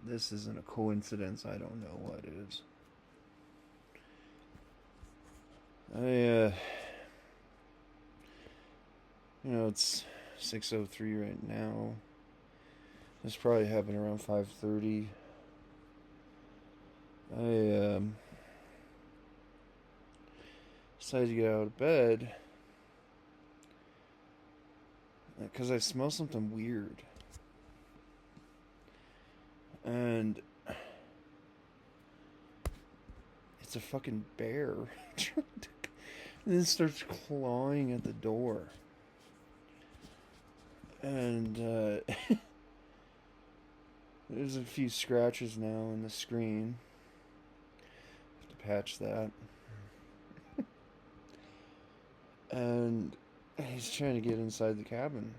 this isn't a coincidence, I don't know what is. I it's 6:03 right now. This probably happened around 5:30. I decided to get out of bed because I smell something weird. And it's a fucking bear. And then starts clawing at the door. And there's a few scratches now in the screen. Have to patch that. And he's trying to get inside the cabin.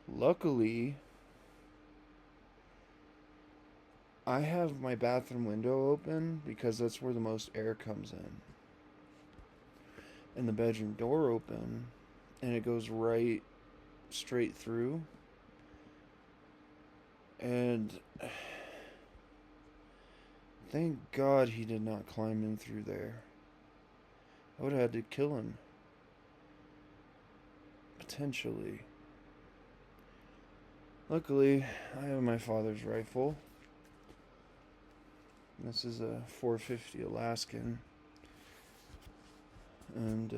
Luckily, I have my bathroom window open because that's where the most air comes in. And the bedroom door open, and it goes right straight through. And thank God he did not climb in through there. I would have had to kill him. Potentially. Luckily, I have my father's rifle. This is a 450 Alaskan. And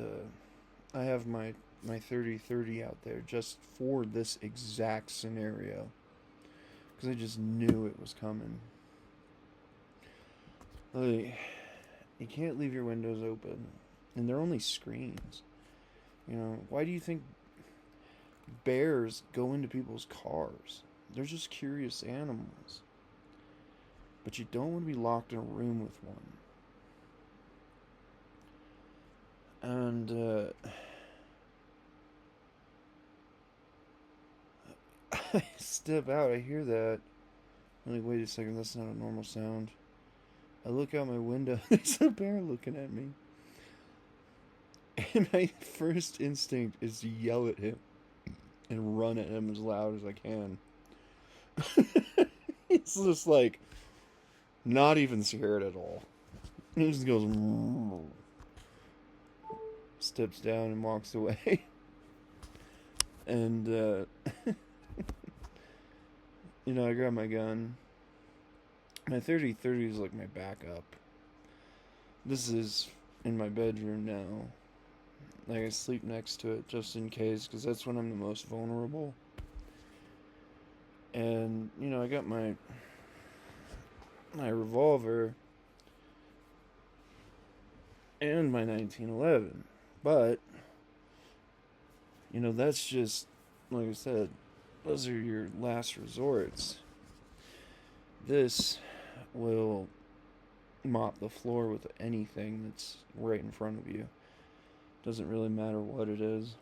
I have my 30-30 out there just for this exact scenario. Because I just knew it was coming. Like, you can't leave your windows open. And they're only screens. Why do you think bears go into people's cars? They're just curious animals. But you don't want to be locked in a room with one. And I step out, I hear that. I'm like, wait a second, that's not a normal sound. I look out my window, there's a bear looking at me. And my first instinct is to yell at him and run at him as loud as I can. He's just like, not even scared at all. He just goes, steps down and walks away. And, I grab my gun. My 30-30 is like my backup. This is in my bedroom now. Like, I sleep next to it just in case, because that's when I'm the most vulnerable. And, I got my revolver and my 1911. But, that's just, like I said, those are your last resorts. This will mop the floor with anything that's right in front of you. Doesn't really matter what it is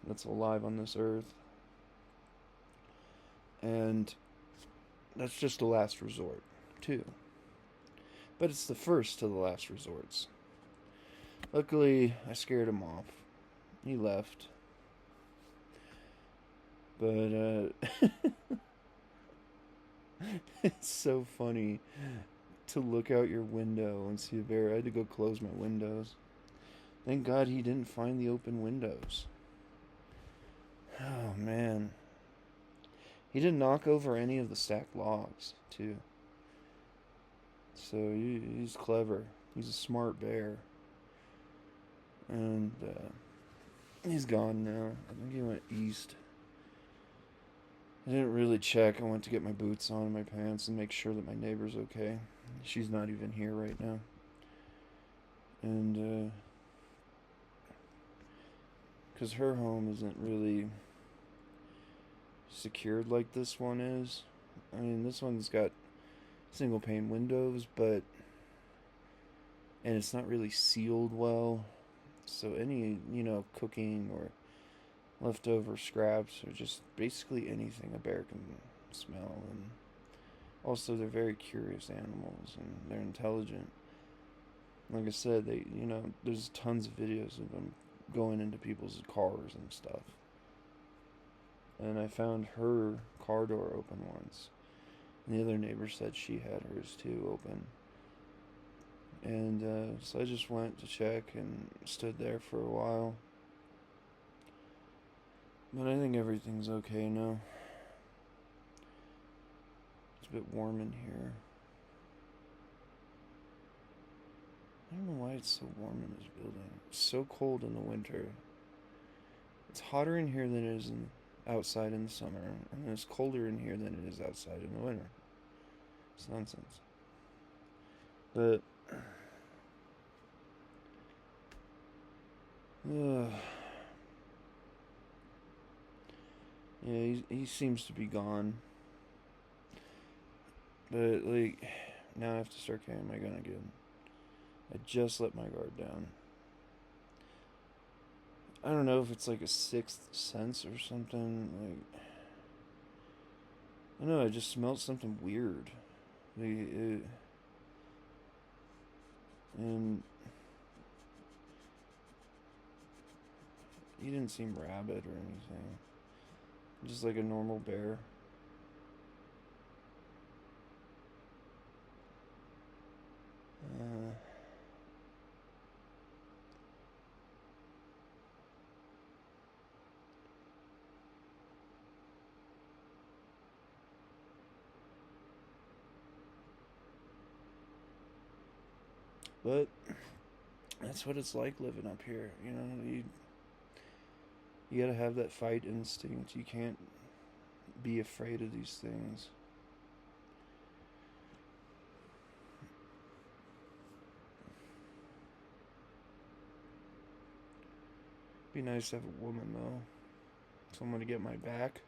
that's alive on this earth. And that's just the last resort, too. But it's the first to the last resorts. Luckily, I scared him off. He left. But, it's so funny to look out your window and see a bear. I had to go close my windows. Thank God he didn't find the open windows. Oh, man. He didn't knock over any of the stacked logs, too. So he's clever. He's a smart bear. And he's gone now. I think he went east. I didn't really check. I went to get my boots on and my pants and make sure that my neighbor's okay. She's not even here right now. And, because her home isn't really secured like this one is. I mean, this one's got single pane windows, and it's not really sealed well. So any, cooking or leftover scraps or just basically anything a bear can smell. And also, they're very curious animals and they're intelligent. Like I said, there's tons of videos of them going into people's cars and stuff. And I found her car door open once. And the other neighbor said she had hers too open. And so I just went to check and stood there for a while. But I think everything's okay now. It's a bit warm in here. I don't know why it's so warm in this building. It's so cold in the winter. It's hotter in here than it is outside in the summer, and it's colder in here than it is outside in the winter. It's nonsense. But yeah, he seems to be gone. But like now I have to start carrying my gun again. I just let my guard down. I don't know if it's like a sixth sense or something. Like I don't know. I just smelled something weird. And he didn't seem rabid or anything. Just like a normal bear. But that's what it's like living up here. You know, you gotta have that fight instinct. You can't be afraid of these things. Be nice to have a woman though, someone to get my back.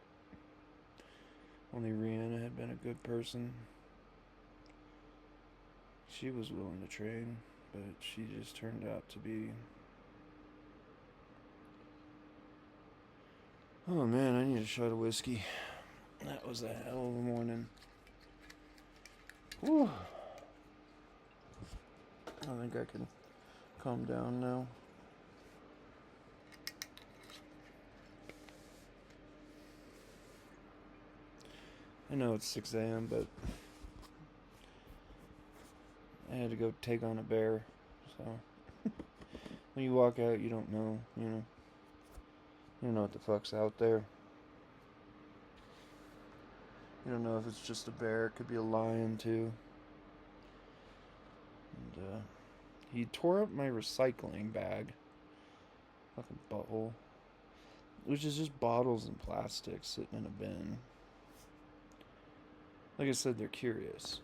Only Rihanna had been a good person. She was willing to train, but she just turned out to be. Oh man, I need a shot of whiskey. That was a hell of a morning. Whew. I think I can calm down now. I know it's 6 a.m., but I had to go take on a bear. So when you walk out, you don't know, you don't know what the fuck's out there. You don't know if it's just a bear. It could be a lion too. And he tore up my recycling bag. Fucking butthole. Which is just bottles and plastic sitting in a bin. Like I said, they're curious.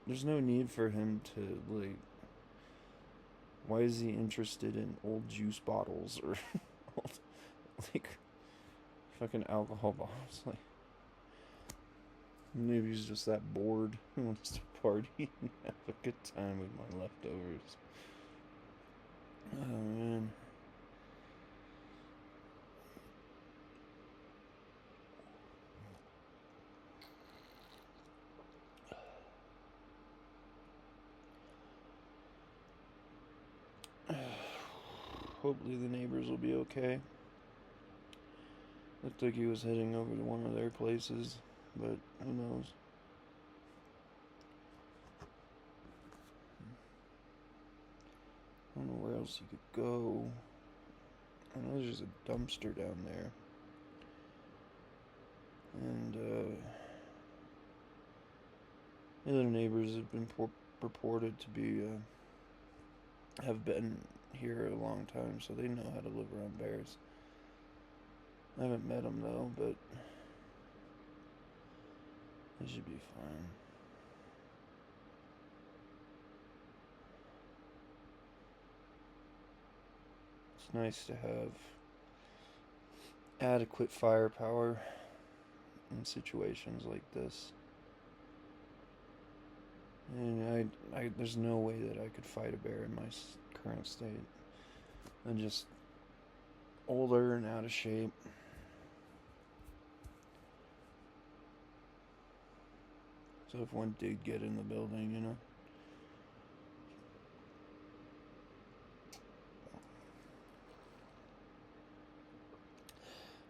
There's no need for him to, like... Why is he interested in old juice bottles or old, like, fucking alcohol bottles? Like, maybe he's just that bored. He wants to party and have a good time with my leftovers. Oh, man. Hopefully the neighbors will be okay. Looked like he was heading over to one of their places, but who knows. I don't know where else he could go. I know there's just a dumpster down there. And the other neighbors have been purported to be have been here a long time, so they know how to live around bears. I haven't met them though, but they should be fine. It's nice to have adequate firepower in situations like this. And there's no way that I could fight a bear in my current state. I'm just older and out of shape. So if one did get in the building, you know.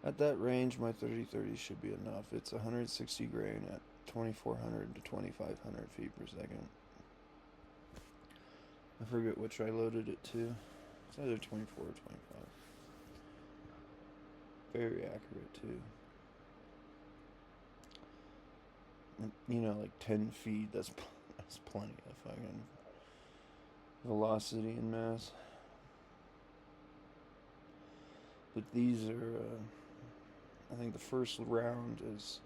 At that range, my 30-30 should be enough. It's 160 grain at 2,400 to 2,500 feet per second. I forget which I loaded it to. It's either 24 or 25. Very accurate too. You know, like 10 feet, that's plenty of fucking velocity and mass. But these are, I think the first round is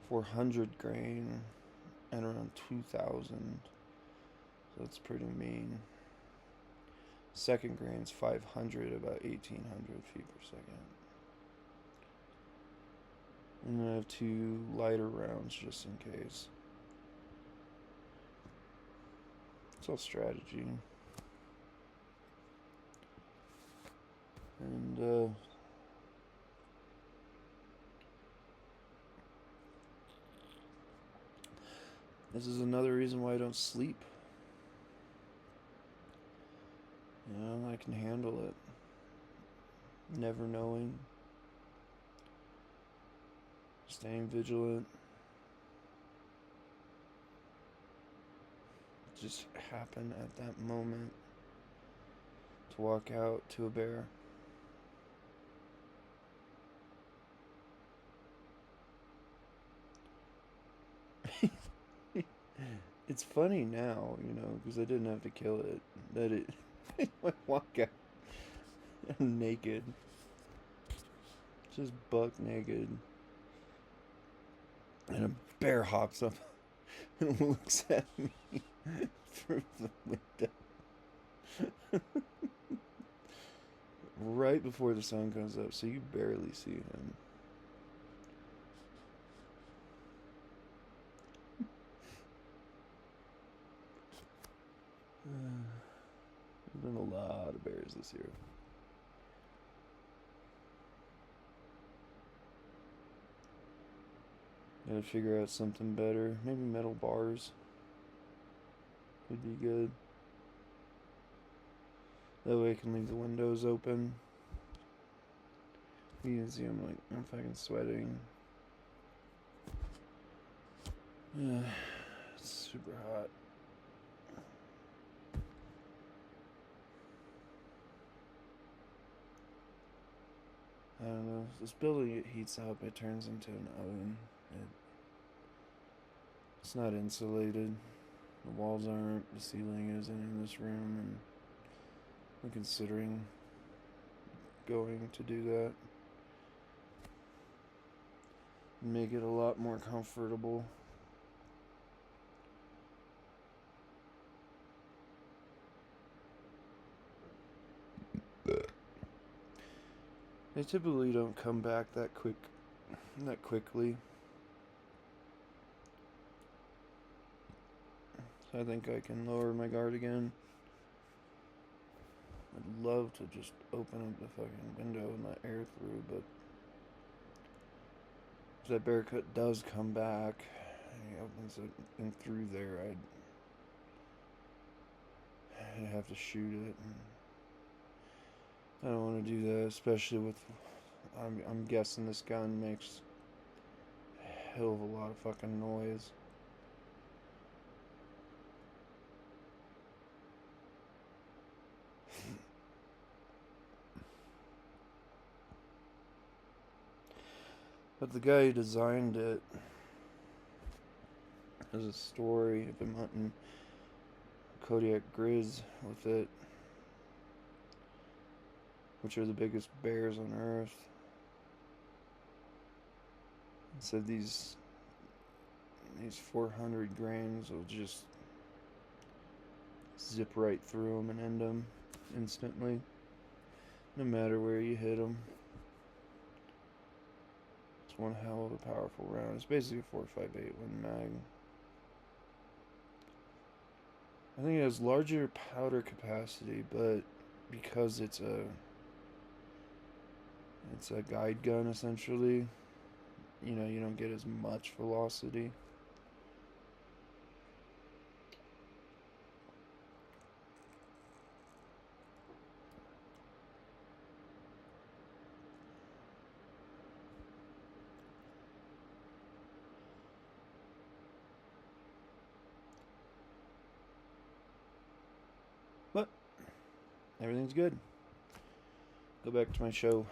400 grain and around 2,000. So that's pretty mean. Second grain's 500, about 1,800 feet per second. And then I have 2 lighter rounds just in case. It's all strategy. And this is another reason why I don't sleep. You know, I can handle it. Never knowing. Staying vigilant. Just happen at that moment to walk out to a bear. It's funny now, you know, because I didn't have to kill it, that it I walk out naked, just buck naked, and a bear hops up and looks at me through the window right before the sun comes up, so you barely see him. There's been a lot of bears this year. Gotta figure out something better. Maybe metal bars would be good. That way I can leave the windows open. You can see I'm fucking sweating. Yeah, it's super hot. I don't know. This building, it heats up. It turns into an oven. It's not insulated. The walls aren't. The ceiling isn't in this room, and I'm considering going to do that. Make it a lot more comfortable. They typically don't come back that quickly. So I think I can lower my guard again. I'd love to just open up the fucking window and let air through, but if that bear cut does come back and he opens it and through there, I'd have to shoot it. And I don't want to do that, especially with. I'm guessing this gun makes a hell of a lot of fucking noise. But the guy who designed it has a story of him hunting Kodiak Grizz with it, which are the biggest bears on Earth. He said these 400 grains will just zip right through them and end them instantly, no matter where you hit them. It's one hell of a powerful round. It's basically a 4.58 Win Mag. I think it has larger powder capacity, but because it's a guide gun essentially, you know, you don't get as much velocity. everything's good. Go back to my show.